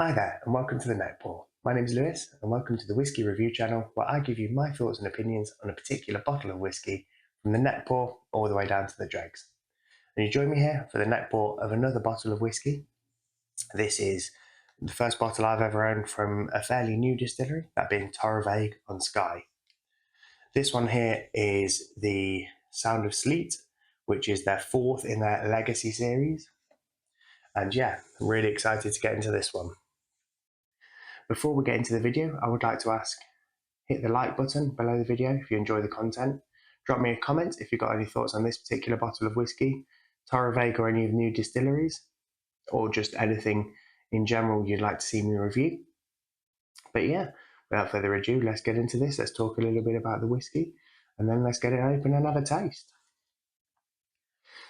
Hi there, and welcome to the Neckpour. My name is Lewis, and welcome to the Whisky Review channel, where I give you my thoughts and opinions on a particular bottle of whisky, from the Neckpour all the way down to the dregs. And you join me here for the Neckpour of another bottle of whisky. This is the first bottle I've ever owned from a fairly new distillery, that being Torabhaig on Skye. This one here is the Sound of Sleat, which is their fourth in their Legacy series. And yeah, I'm really excited to get into this one. Before we get into the video, I would like to ask, hit the like button below the video if you enjoy the content. Drop me a comment if you've got any thoughts on this particular bottle of whisky, Torabhaig or any of the new distilleries, or just anything in general you'd like to see me review. But yeah, without further ado, let's get into this. Let's talk a little bit about the whisky, and then let's get it open and have a taste.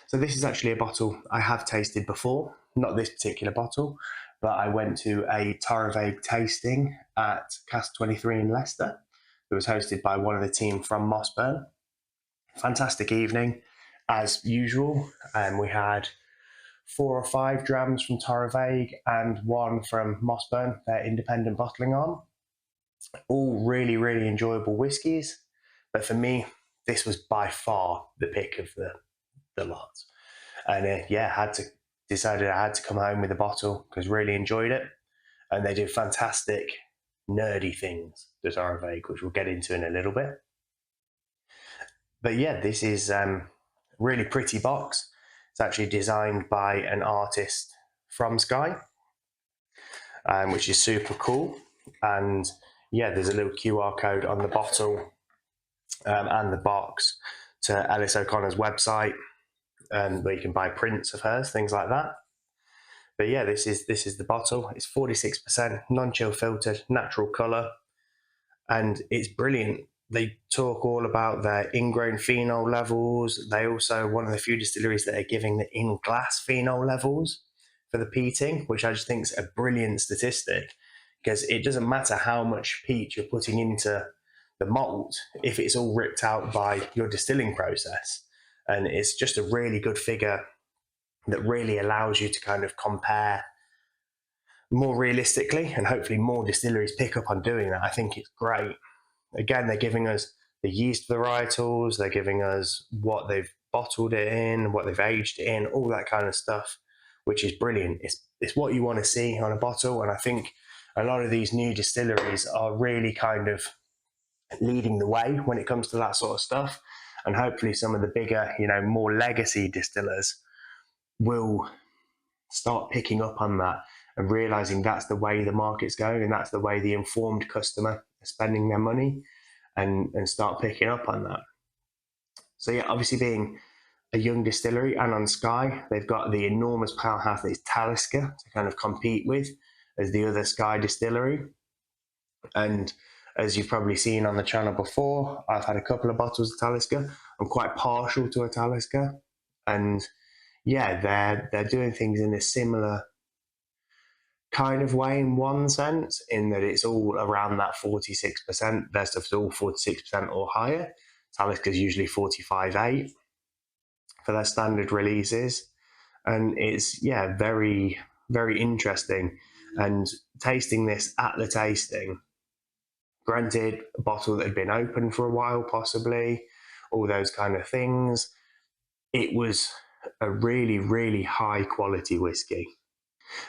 So this is actually a bottle I have tasted before, not this particular bottle, but I went to a Torabhaig tasting at Cask 23 in Leicester. It was hosted by one of the team from Mossburn. Fantastic evening, as usual. We had 4 or 5 drams from Torabhaig and 1 from Mossburn, their independent bottling arm. All really, really enjoyable whiskies. But for me, this was by far the pick of the lot. And decided I had to come home with a bottle because really enjoyed it. And they do fantastic nerdy things, the Torabhaig, which we'll get into in a little bit. But yeah, this is really pretty box. It's actually designed by an artist from Skye, which is super cool. And yeah, there's a little QR code on the bottle and the box to Alice O'Connor's website, where you can buy prints of hers, things like that. But yeah, this is the bottle. It's 46% non-chill filtered, natural colour, and it's brilliant. They talk all about their ingrown phenol levels. They also one of the few distilleries that are giving the in-glass phenol levels for the peating, which I just think is a brilliant statistic, because it doesn't matter how much peat you're putting into the malt if it's all ripped out by your distilling process. And it's just a really good figure that really allows you to kind of compare more realistically, and hopefully more distilleries pick up on doing that. I think it's great. Again, they're giving us the yeast varietals, they're giving us what they've bottled it in, what they've aged it in, all that kind of stuff, which is brilliant. It's what you want to see on a bottle, and I think a lot of these new distilleries are really kind of leading the way when it comes to that sort of stuff. And hopefully some of the bigger, more legacy distillers will start picking up on that and realizing that's the way the market's going, and that's the way the informed customer is spending their money, and start picking up on that. So yeah, obviously being a young distillery and on Skye, they've got the enormous powerhouse that is Talisker to kind of compete with as the other Skye distillery. And as you've probably seen on the channel before, I've had a couple of bottles of Talisker. I'm quite partial to a Talisker, and yeah, they're doing things in a similar kind of way in one sense, in that it's all around that 46%. Their stuff's all 46% or higher. Talisker's usually 45.8 for their standard releases. And it's, yeah, very, very interesting. And tasting this at the tasting, granted, a bottle that had been open for a while, possibly, all those kind of things, it was a really, really high quality whiskey.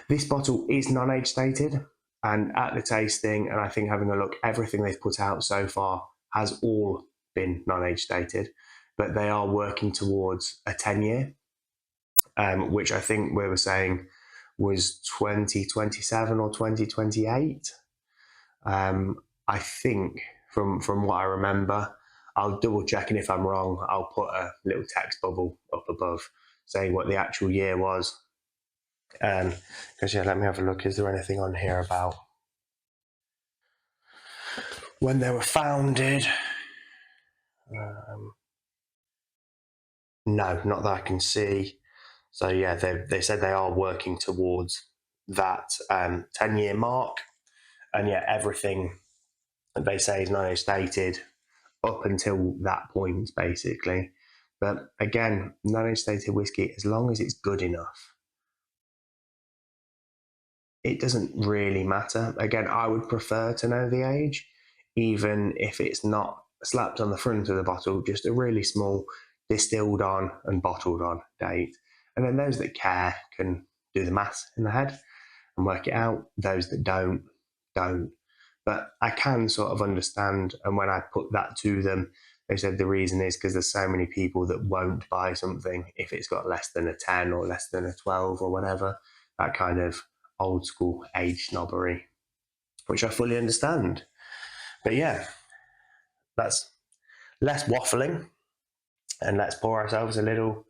This bottle is non-age stated, and at the tasting, and I think having a look, everything they've put out so far has all been non-age stated, but they are working towards a 10-year, which I think we were saying was 2027 or 2028. I think from what I remember, I'll double check, and if I'm wrong, I'll put a little text bubble up above saying what the actual year was. Because yeah, let me have a look. Is there anything on here about when they were founded? No, not that I can see. So yeah, they said they are working towards that 10-year mark, and yeah, everything that they say is non stated up until that point, basically. But again, non stated whiskey, as long as it's good enough, it doesn't really matter. Again, I would prefer to know the age, even if it's not slapped on the front of the bottle, just a really small distilled on and bottled on date. And then those that care can do the maths in the head and work it out. Those that don't, don't. But I can sort of understand. And when I put that to them, they said the reason is because there's so many people that won't buy something if it's got less than a 10 or less than a 12 or whatever. That kind of old school age snobbery, which I fully understand. But yeah, that's less waffling, and let's pour ourselves a little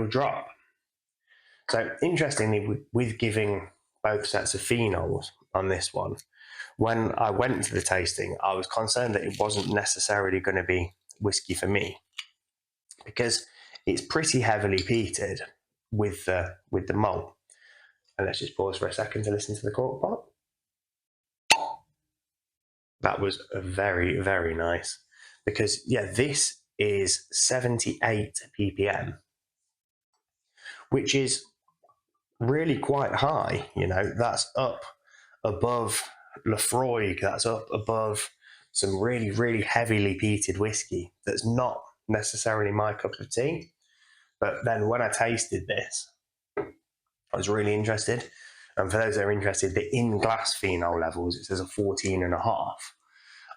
drop. So interestingly, with giving both sets of phenols on this one, when I went to the tasting, I was concerned that it wasn't necessarily going to be whiskey for me because it's pretty heavily peated with the malt. And let's just pause for a second to listen to the cork pop. That was very, very nice because, yeah, this is 78 ppm, which is really quite high. You know, that's up above Laphroaig, that's up above some really, really heavily peated whiskey that's not necessarily my cup of tea. But then when I tasted this, I was really interested. And for those that are interested, the in-glass phenol levels, it says a 14.5.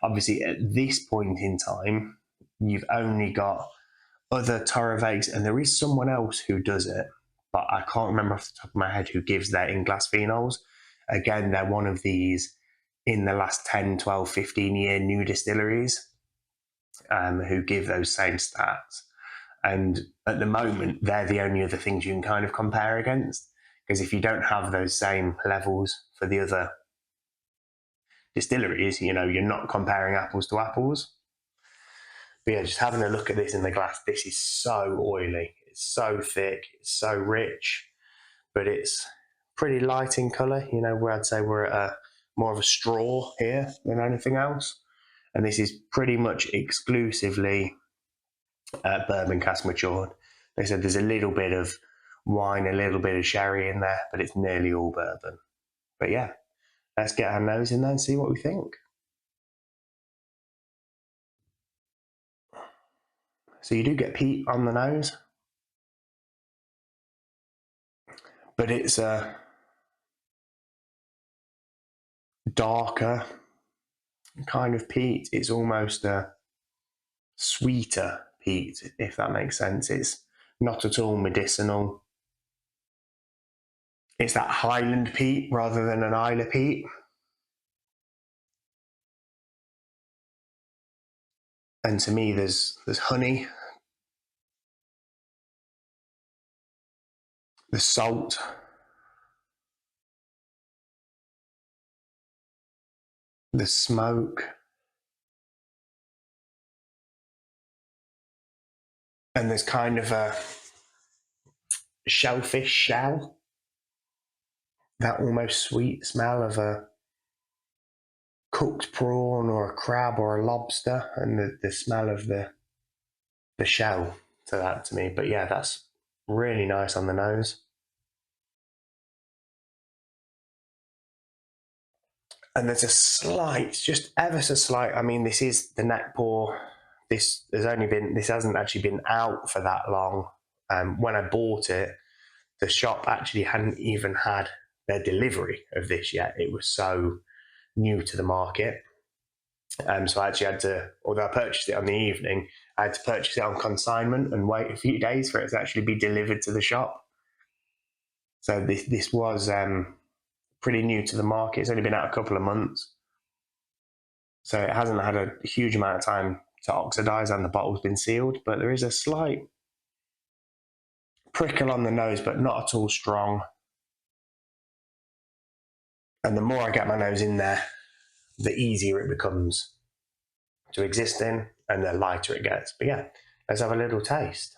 Obviously, at this point in time, you've only got other Torabhaigs, and there is someone else who does it, but I can't remember off the top of my head who gives their in-glass phenols. Again, they're one of these in the last 10, 12, 15 year new distilleries who give those same stats. And at the moment, they're the only other things you can kind of compare against. Because if you don't have those same levels for the other distilleries, you know, you're not comparing apples to apples. But yeah, just having a look at this in the glass, this is so oily. It's so thick, it's so rich, but it's pretty light in colour, you know, where I'd say we're at more of a straw here than anything else. And this is pretty much exclusively bourbon cask matured. They said there's a little bit of wine, a little bit of sherry in there, but it's nearly all bourbon. But yeah, let's get our nose in there and see what we think. So you do get peat on the nose, but it's a darker kind of peat. It's almost a sweeter peat, if that makes sense. It's not at all medicinal. It's that highland peat rather than an Isla peat. And to me, there's honey, the salt, the smoke, and there's kind of a shellfish shell, that almost sweet smell of a cooked prawn or a crab or a lobster, and the smell of the shell to that to me. But yeah, that's really nice on the nose. And there's a slight, just ever so slight. I mean, this is the Neckpour. This hasn't actually been out for that long. When I bought it, the shop actually hadn't even had their delivery of this yet. It was so new to the market. So I actually had to, although I purchased it on the evening, I had to purchase it on consignment and wait a few days for it to actually be delivered to the shop. So this was pretty new to the market. It's only been out a couple of months. So it hasn't had a huge amount of time to oxidize and the bottle's been sealed, but there is a slight prickle on the nose, but not at all strong. And the more I get my nose in there, the easier it becomes to exist in and the lighter it gets. But yeah, let's have a little taste.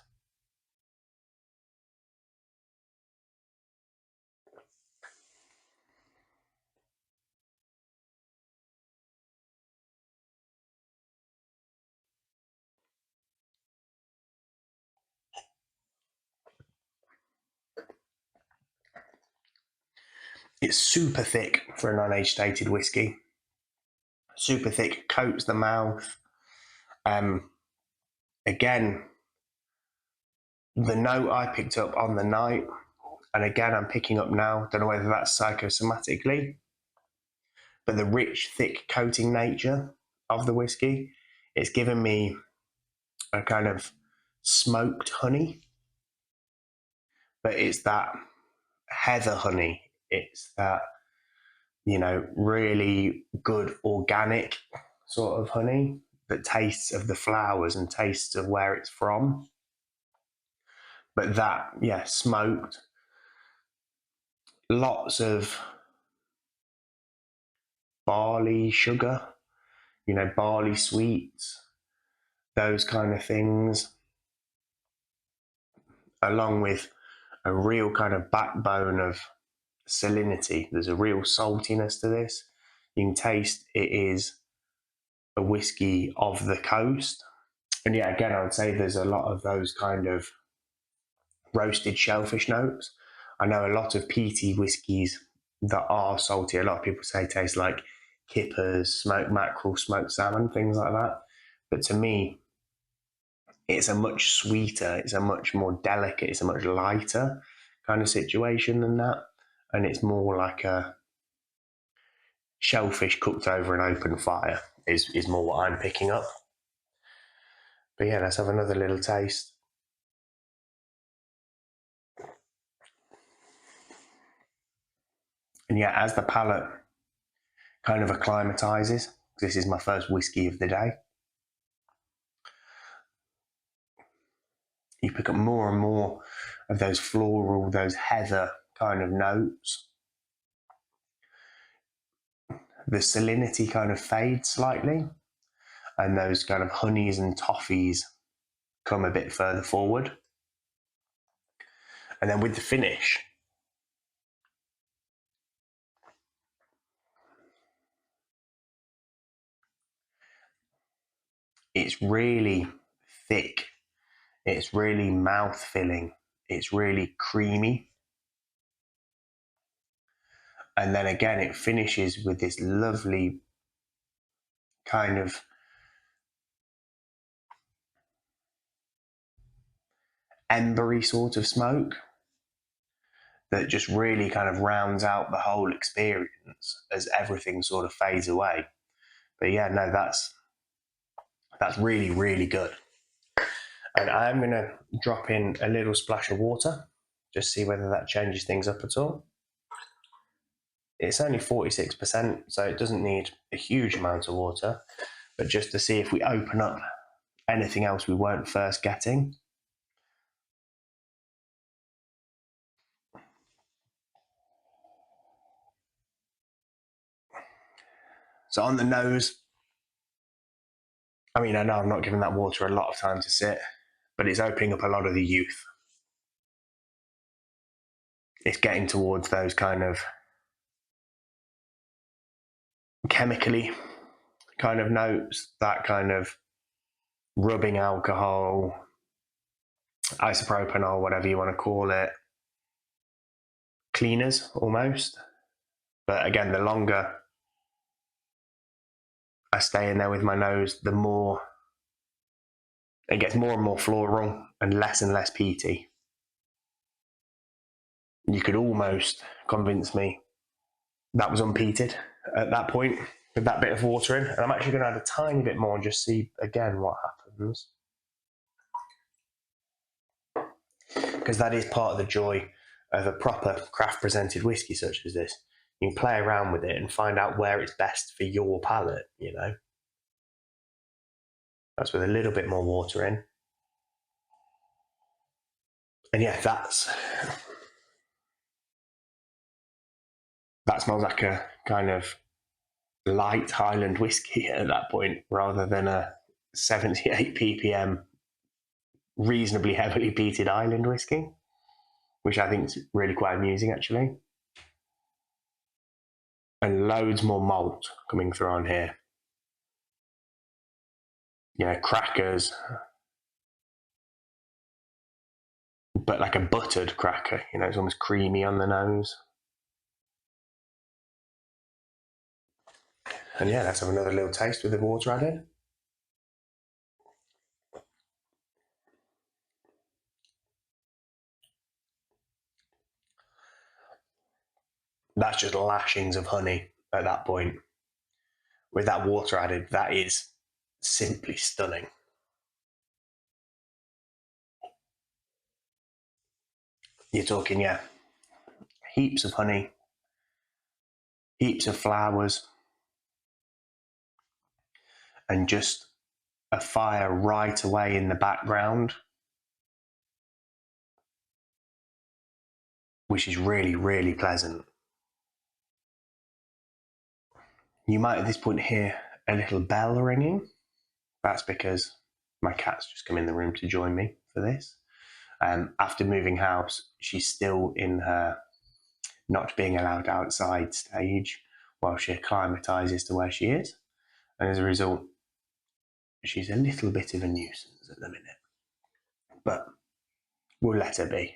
It's super thick for a non-age stated whiskey. Super thick, coats the mouth. Again, the note I picked up on the night, and again I'm picking up now, don't know whether that's psychosomatically, but the rich, thick coating nature of the whiskey, it's given me a kind of smoked honey, but it's that heather honey. It's that, really good organic sort of honey that tastes of the flowers and tastes of where it's from. But that, smoked, lots of barley sugar, barley sweets, those kind of things, along with a real kind of backbone of salinity. There's a real saltiness to this. You can taste it is a whiskey of the coast. And again, I would say there's a lot of those kind of roasted shellfish notes. I know a lot of peaty whiskies that are salty. A lot of people say taste like kippers, smoked mackerel, smoked salmon, things like that. But to me, it's a much sweeter, it's a much more delicate, it's a much lighter kind of situation than that. And it's more like a shellfish cooked over an open fire is more what I'm picking up. But let's have another little taste. And as the palate kind of acclimatizes, this is my first whiskey of the day, you pick up more and more of those floral, those heather kind of notes. The salinity kind of fades slightly, and those kind of honeys and toffees come a bit further forward. And then with the finish, it's really thick, it's really mouth-filling, it's really creamy. And then again, it finishes with this lovely kind of embery sort of smoke that just really kind of rounds out the whole experience as everything sort of fades away. But that's really, really good. And I'm going to drop in a little splash of water, just see whether that changes things up at all. It's only 46%, so it doesn't need a huge amount of water, but just to see if we open up anything else we weren't first getting. So on the nose, I know I'm not giving that water a lot of time to sit, but it's opening up a lot of the youth. It's getting towards those kind of chemically kind of notes, that kind of rubbing alcohol, isopropanol, whatever you want to call it, cleaners almost. But again, the longer I stay in there with my nose, the more it gets more and more floral and less peaty. You could almost convince me that was unpeated at that point with that bit of water in. And I'm actually going to add a tiny bit more and just see again what happens. Because that is part of the joy of a proper craft presented whiskey such as this. You can play around with it and find out where it's best for your palate, That's with a little bit more water in. And that smells like a kind of light highland whiskey at that point, rather than a 78 ppm reasonably heavily peated island whiskey, which I think is really quite amusing actually. And loads more malt coming through on here. Crackers, but like a buttered cracker, it's almost creamy on the nose. And yeah, let's have another little taste with the water added. That's just lashings of honey at that point. With that water added, that is simply stunning. You're talking, yeah, heaps of honey, heaps of flowers, and just a fire right away in the background, which is really, really pleasant. You might at this point hear a little bell ringing. That's because my cat's just come in the room to join me for this. After moving house, she's still in her not being allowed outside stage while she acclimatises to where she is. And as a result, she's a little bit of a nuisance at the minute. But we'll let her be.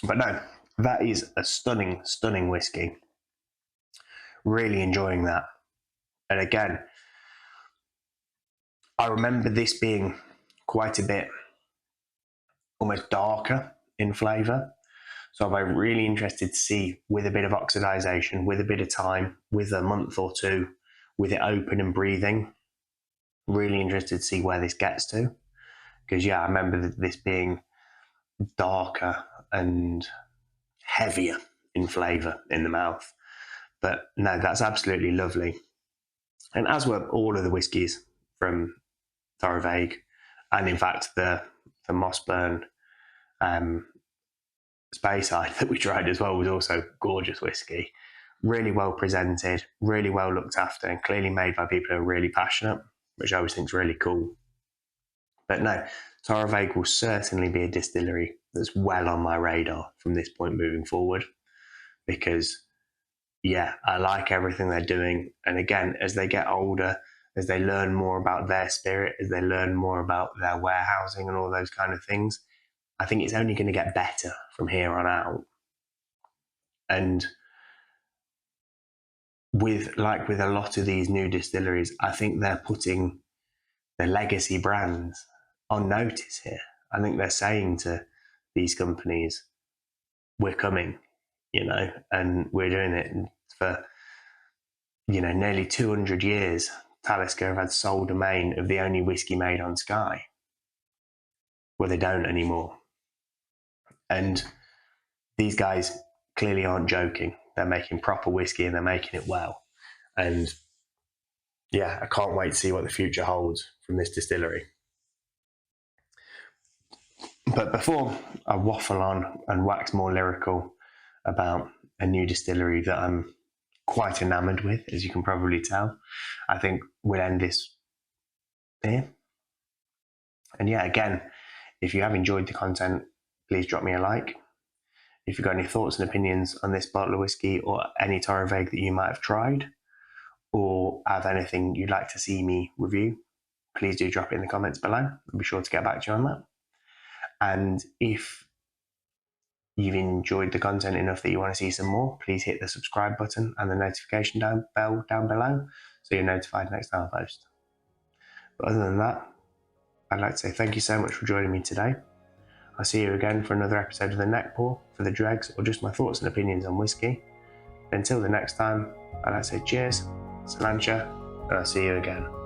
But no, that is a stunning, stunning whiskey. Really enjoying that. And again, I remember this being quite a bit almost darker in flavour. So I'm really interested to see, with a bit of oxidisation, with a bit of time, with a month or two, with it open and breathing, really interested to see where this gets to. Because yeah, I remember this being darker and heavier in flavour in the mouth. But no, that's absolutely lovely. And as were all of the whiskies from Torabhaig, and in fact the Mossburn Speyside that we tried as well was also gorgeous whiskey. Really well presented, really well looked after, and clearly made by people who are really passionate, which I always think is really cool. But no, Torabhaig will certainly be a distillery that's well on my radar from this point moving forward, because yeah, I like everything they're doing. And again, as they get older, as they learn more about their spirit, as they learn more about their warehousing and all those kind of things, I think it's only going to get better from here on out. And with a lot of these new distilleries, I think they're putting their legacy brands on notice here. I think they're saying to these companies, we're coming, and we're doing it for, nearly 200 years. Talisker have had sole domain of the only whiskey made on Skye. Well, they don't anymore. And these guys clearly aren't joking. They're making proper whiskey and they're making it well. And yeah, I can't wait to see what the future holds from this distillery. But before I waffle on and wax more lyrical about a new distillery that I'm quite enamoured with, as you can probably tell, I think we'll end this here. And yeah, again, if you have enjoyed the content, please drop me a like. If you've got any thoughts and opinions on this bottle of whiskey or any Torabhaig that you might have tried, or have anything you'd like to see me review, please do drop it in the comments below. I'll be sure to get back to you on that. And if you've enjoyed the content enough that you want to see some more, please hit the subscribe button and the notification bell down below so you're notified next time I post. But other than that, I'd like to say thank you so much for joining me today. I'll see you again for another episode of the Neckpour, for the dregs, or just my thoughts and opinions on whiskey. Until the next time, I'd like to say cheers, Salancha, and I'll see you again.